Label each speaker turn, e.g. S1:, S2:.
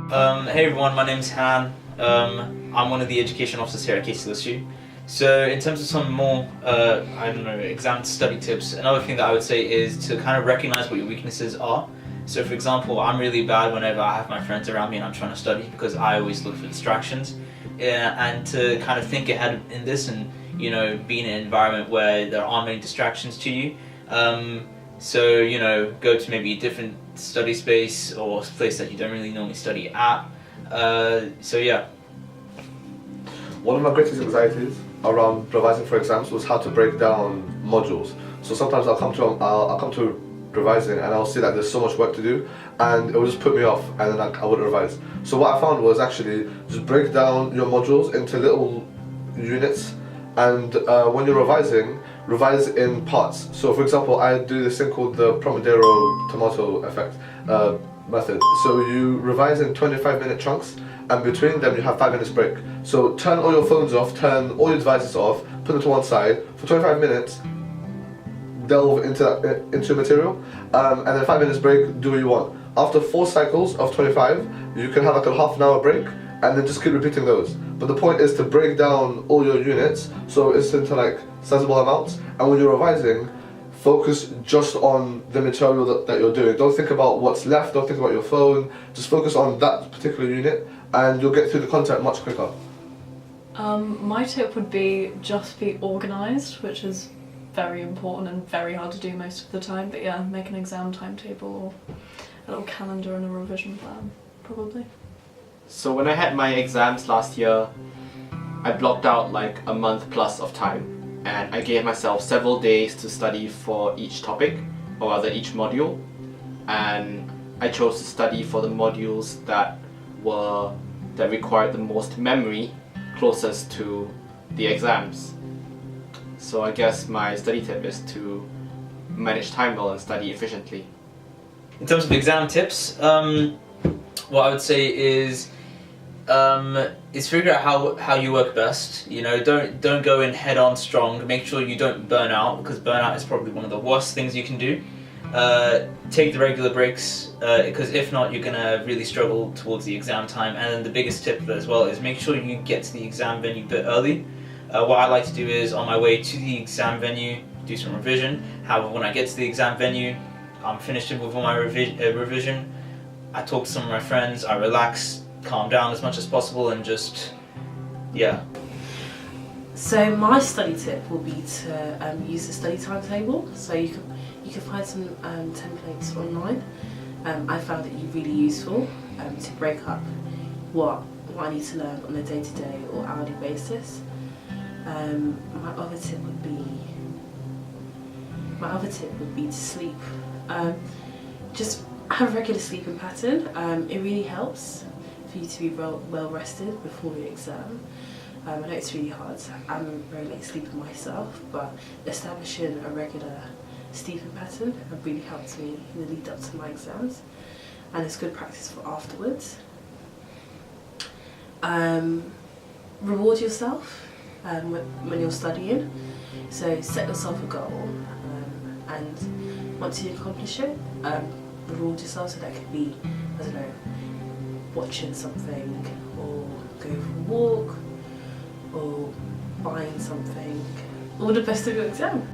S1: Hey everyone, my name's Hannan. I'm one of the education officers here at KCLSU. So in terms of some more, exam study tips, another thing that I would say is to kind of recognize what your weaknesses are. So for example, I'm really bad whenever I have my friends around me and I'm trying to study because I always look for distractions. And to kind of think ahead in this and, be in an environment where there aren't many distractions to you. So, go to maybe a different study space or a place that you don't really normally study at. Yeah.
S2: One of my greatest anxieties around revising for exams was how to break down modules. So sometimes I'll come to revising and I'll see that there's so much work to do and it will just put me off and then I wouldn't revise. So what I found was actually just break down your modules into little units and when you're revising, revise in parts. So for example, I do this thing called the Pomodoro tomato effect method. So you revise in 25-minute chunks and between them you have 5 minutes break. So turn all your phones off, turn all your devices off, put them to one side for 25 minutes, delve into material, and then 5 minutes break, do what you want. After 4 cycles of 25, you can have like a half an hour break and then just keep repeating those. But the point is to break down all your units so it's into like sizable amounts, and when you're revising, focus just on the material that you're doing. Don't think about what's left, don't think about your phone, just focus on that particular unit and you'll get through the content much quicker.
S3: My tip would be just be organised, which is very important and very hard to do most of the time, but yeah, make an exam timetable or a little calendar and a revision plan, probably.
S4: So when I had my exams last year, I blocked out like a month plus of time and I gave myself several days to study for each topic, or rather each module, and I chose to study for the modules that required the most memory closest to the exams. So I guess my study tip is to manage time well and study efficiently.
S1: In terms of exam tips, what I would say is figure out how you work best. Don't go in head on strong. Make sure you don't burn out, because burnout is probably one of the worst things you can do. Take the regular breaks, because if not, you're gonna really struggle towards the exam time. And then the biggest tip as well is make sure you get to the exam venue a bit early. What I like to do is on my way to the exam venue, do some revision. However, when I get to the exam venue, I'm finished with all my revision. I talk to some of my friends, I relax, calm down as much as possible, and just, yeah.
S5: So my study tip will be to use the study timetable. So you can find some templates online. I found it really useful to break up what I need to learn on a day-to-day or hourly basis. My other tip would be to sleep. Just have a regular sleeping pattern. It really helps for you to be well rested before your exam. I know it's really hard. I'm a very late sleeper myself, but establishing a regular sleeping pattern have really helped me in the lead up to my exams, and it's good practice for afterwards. Reward yourself when you're studying. So set yourself a goal, and once you accomplish it, reward yourself. So that could be, I don't know, watching something, or going for a walk, or buying something. All the best of your exam.